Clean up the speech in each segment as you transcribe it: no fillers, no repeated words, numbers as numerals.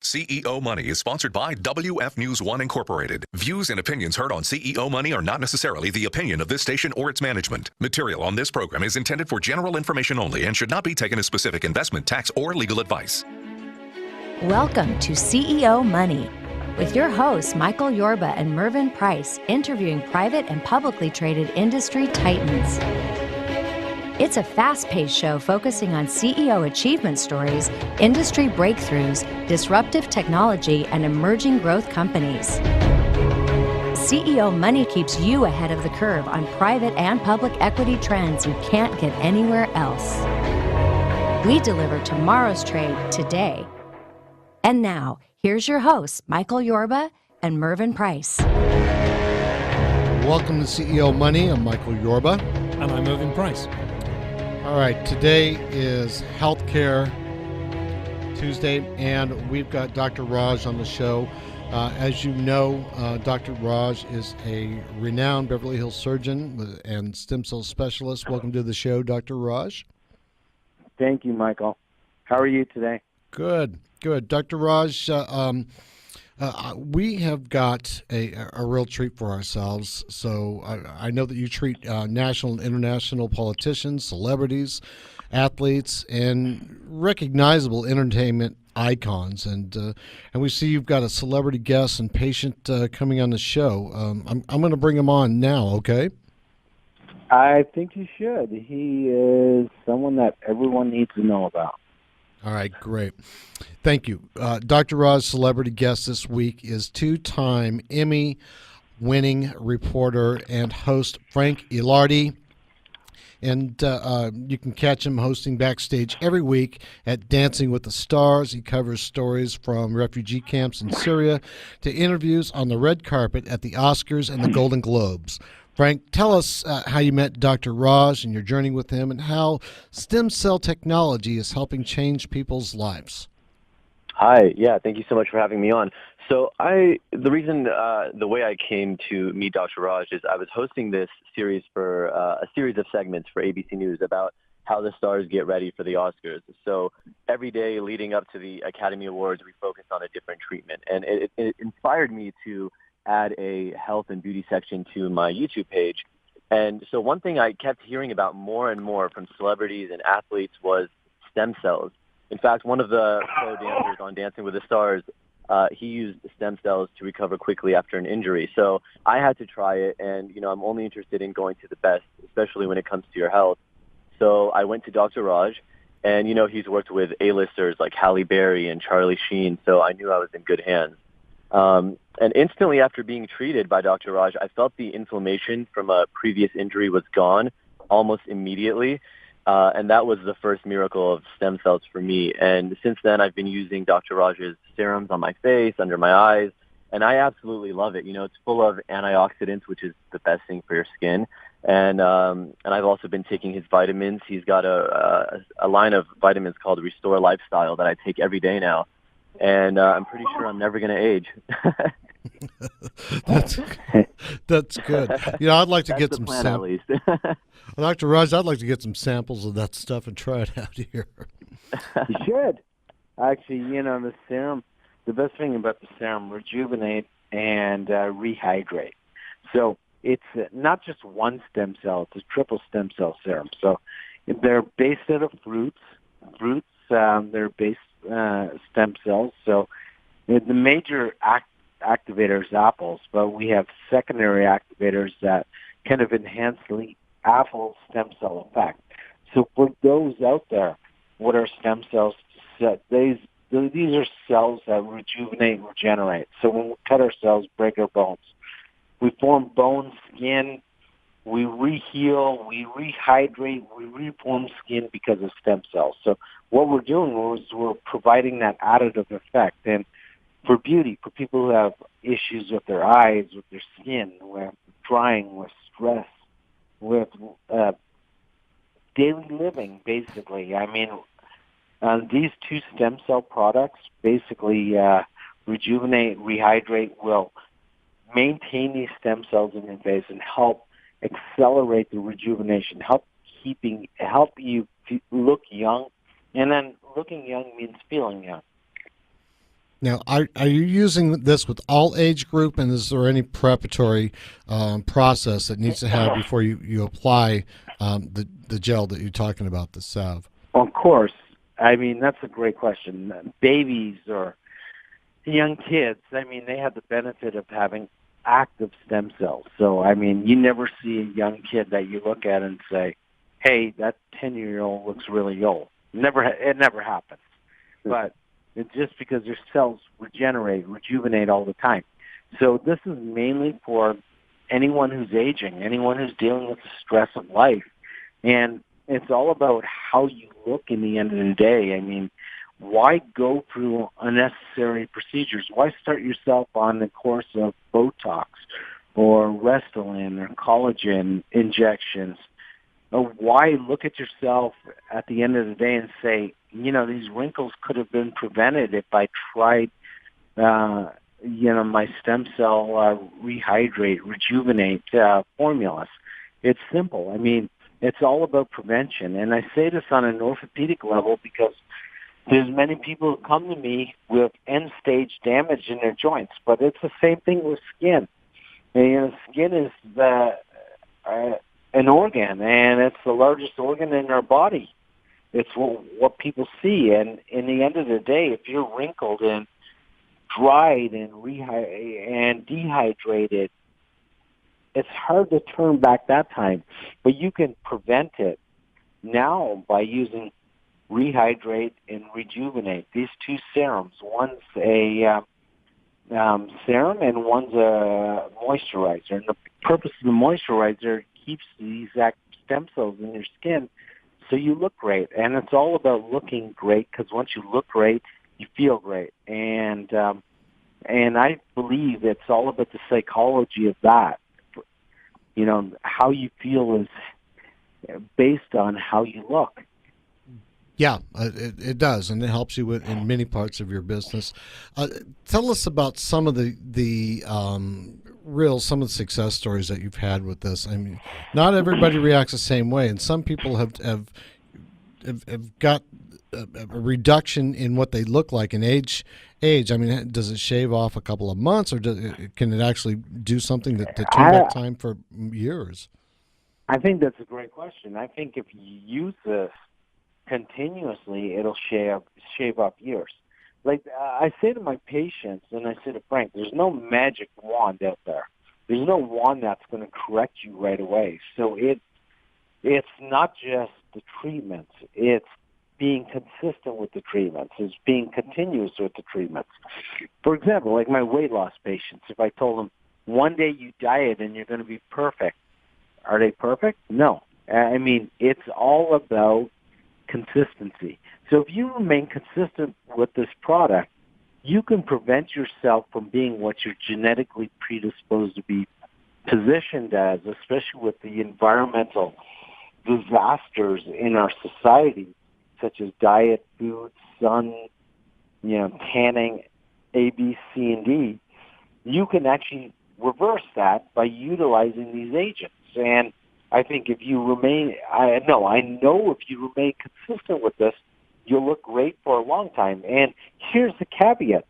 CEO Money is sponsored by WF News 1 Incorporated. Views and opinions heard on CEO Money are not necessarily the opinion of this station or its management. Material on this program is intended for general information only and should not be taken as specific investment, tax, or legal advice. Welcome to CEO Money with your hosts Michael Yorba and Mervyn Price, interviewing private and publicly traded industry titans. It's a fast-paced show focusing on CEO achievement stories, industry breakthroughs, disruptive technology, and emerging growth companies. CEO Money keeps you ahead of the curve on private and public equity trends you can't get anywhere else. We deliver tomorrow's trade today. And now, here's your hosts, Michael Yorba and Mervyn Price. Welcome to CEO Money. I'm Michael Yorba. And I'm Mervyn Price. All right, today is Healthcare Tuesday, and we've got Dr. Raj on the show. As you know, Dr. Raj is a renowned Beverly Hills surgeon and stem cell specialist. Welcome to the show, Dr. Raj. Thank you, Michael. How are you today? Good. Dr. Raj, we have got a real treat for ourselves. So I know that you treat national and international politicians, celebrities, athletes, and recognizable entertainment icons. And we see you've got a celebrity guest and patient coming on the show. I'm going to bring him on now, okay? I think you should. He is someone that everyone needs to know about. All right, great. Thank you. Dr. Raj's celebrity guest this week is two-time Emmy-winning reporter and host Frank Elaridi. And you can catch him hosting backstage every week at Dancing with the Stars. He covers stories from refugee camps in Syria to interviews on the red carpet at the Oscars and the Golden Globes. Frank, tell us how you met Dr. Raj and your journey with him, and how stem cell technology is helping change people's lives. Hi, thank you so much for having me on. So the way I came to meet Dr. Raj is I was hosting this series for a series of segments for ABC News about how the stars get ready for the Oscars. So every day leading up to the Academy Awards, we focused on a different treatment, and it inspired me to add a health and beauty section to my YouTube page. And so one thing I kept hearing about more and more from celebrities and athletes was stem cells. In fact, one of the pro dancers on Dancing with the Stars, he used stem cells to recover quickly after an injury. So I had to try it, and I'm only interested in going to the best, especially when it comes to your health. So I went to Dr. Raj, and he's worked with A-listers like Halle Berry and Charlie Sheen, so I knew I was in good hands. And instantly after being treated by Dr. Raj, I felt the inflammation from a previous injury was gone almost immediately. And that was the first miracle of stem cells for me. And since then, I've been using Dr. Raj's serums on my face, under my eyes, and I absolutely love it. It's full of antioxidants, which is the best thing for your skin. And I've also been taking his vitamins. He's got a line of vitamins called Restore Lifestyle that I take every day now. And I'm pretty sure I'm never going to age. That's good. I'd like to get some plan, at least. Dr. Raj, I'd like to get some samples of that stuff and try it out here. You should. Actually, the serum, the best thing about the serum, rejuvenate and rehydrate. So it's not just one stem cell, it's a triple stem cell serum. So they're based out of fruits. They're based stem cells. So the major activator is apples, but we have secondary activators that kind of enhance the apple stem cell effect. So for those out there, what are stem cells? These are cells that rejuvenate and regenerate. So when we cut our cells, break our bones, we form bone, skin, we reheal, we rehydrate, we reform skin because of stem cells. So what we're doing is we're providing that additive effect. And for beauty, for people who have issues with their eyes, with their skin, with drying, with stress, with daily living, basically. I mean, these two stem cell products basically rejuvenate, rehydrate, will maintain these stem cells in your face and help accelerate the rejuvenation, help you look young. And then looking young means feeling young. Now, are you using this with all age group, and is there any preparatory process that needs to have before you apply the gel that you're talking about, the salve? Of course. I mean, that's a great question. Babies or young kids, I mean, they have the benefit of having active stem cells. So, I mean, you never see a young kid that you look at and say, hey, that 10-year-old looks really old. It never happens. But it's just because their cells rejuvenate all the time. So this is mainly for anyone who's aging, anyone who's dealing with the stress of life. And it's all about how you look in the end of the day. I mean, why go through unnecessary procedures? Why start yourself on the course of Botox or Restylane or collagen injections? Why look at yourself at the end of the day and say, you know, these wrinkles could have been prevented if I tried, my stem cell rejuvenate formulas. It's simple. I mean, it's all about prevention. And I say this on an orthopedic level because there's many people who come to me with end-stage damage in their joints, but it's the same thing with skin. And skin is an organ, and it's the largest organ in our body. It's what people see, and in the end of the day, if you're wrinkled and dried and dehydrated, it's hard to turn back that time. But you can prevent it now by using Rehydrate and Rejuvenate. These two serums, one's a serum and one's a moisturizer. And the purpose of the moisturizer keeps these active stem cells in your skin so you look great. And it's all about looking great because once you look great, you feel great. And I believe it's all about the psychology of that. You know, how you feel is based on how you look. Yeah, it does, and it helps you in many parts of your business. Tell us about some of the some of the success stories that you've had with this. I mean, not everybody reacts the same way, and some people have got a reduction in what they look like in age. I mean, does it shave off a couple of months, or can it actually do something to turn back time for years? I think that's a great question. I think if you use this continuously, it'll shave off years. Like I say to my patients, and I say to Frank, there's no magic wand out there. There's no wand that's going to correct you right away. So it's not just the treatments. It's being consistent with the treatments. It's being continuous with the treatments. For example, like my weight loss patients, if I told them, one day you diet and you're going to be perfect, are they perfect? No. I mean, it's all about consistency. So if you remain consistent with this product, you can prevent yourself from being what you're genetically predisposed to be positioned as, especially with the environmental disasters in our society, such as diet, food, sun, tanning, A, B, C, and D. You can actually reverse that by utilizing these agents. And I think if you remain, I know if you remain consistent with this, you'll look great for a long time. And here's the caveat.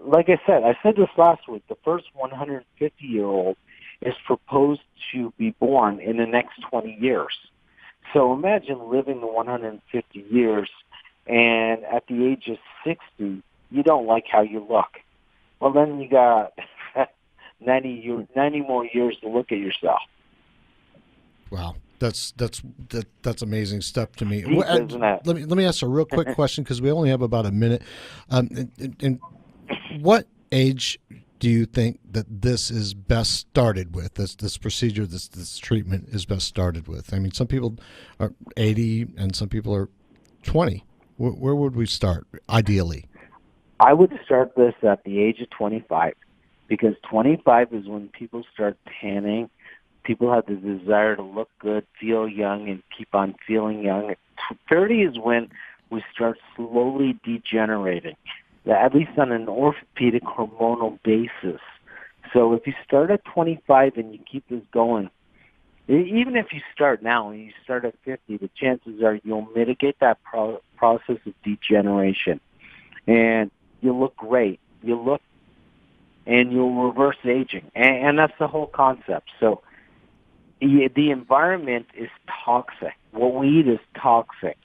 Like I said this last week, the first 150-year-old is proposed to be born in the next 20 years. So imagine living the 150 years, and at the age of 60, you don't like how you look. Well, then you got 90 more years to look at yourself. Wow, that's amazing stuff to me. Deep, isn't it? Let me ask a real quick question because we only have about a minute. In what age do you think that this is best started with? This procedure, this treatment is best started with? I mean, some people are 80 and some people are 20. Where would we start ideally? I would start this at the age of 25 because 25 is when people start tanning. People have the desire to look good, feel young, and keep on feeling young. 30 is when we start slowly degenerating, at least on an orthopedic hormonal basis. So if you start at 25 and you keep this going, even if you start now and you start at 50, the chances are you'll mitigate that process of degeneration. And, you'll look great. And you'll reverse aging. And that's the whole concept. So the environment is toxic. What we eat is toxic.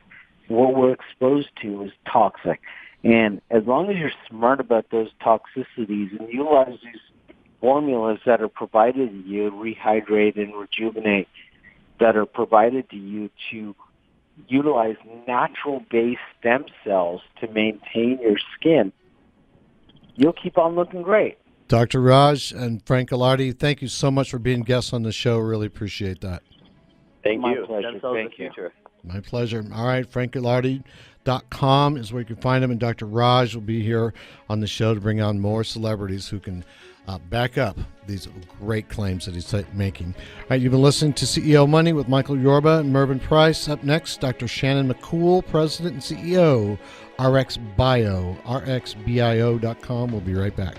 What we're exposed to is toxic. And as long as you're smart about those toxicities and utilize these formulas that are provided to you, rehydrate and rejuvenate, that are provided to you to utilize natural-based stem cells to maintain your skin, you'll keep on looking great. Dr. Raj and Frank Elaridi, thank you so much for being guests on the show. Really appreciate that. Thank My you. pleasure. Stem cells Thank of the you. future. My pleasure. All right, FrankElaridi.com is where you can find him, and Dr. Raj will be here on the show to bring on more celebrities who can back up these great claims that he's making. All right, you've been listening to CEO Money with Michael Yorba and Mervyn Price. Up next, Dr. Shannon McCool, President and CEO, RxBio, rxbio.com. We'll be right back.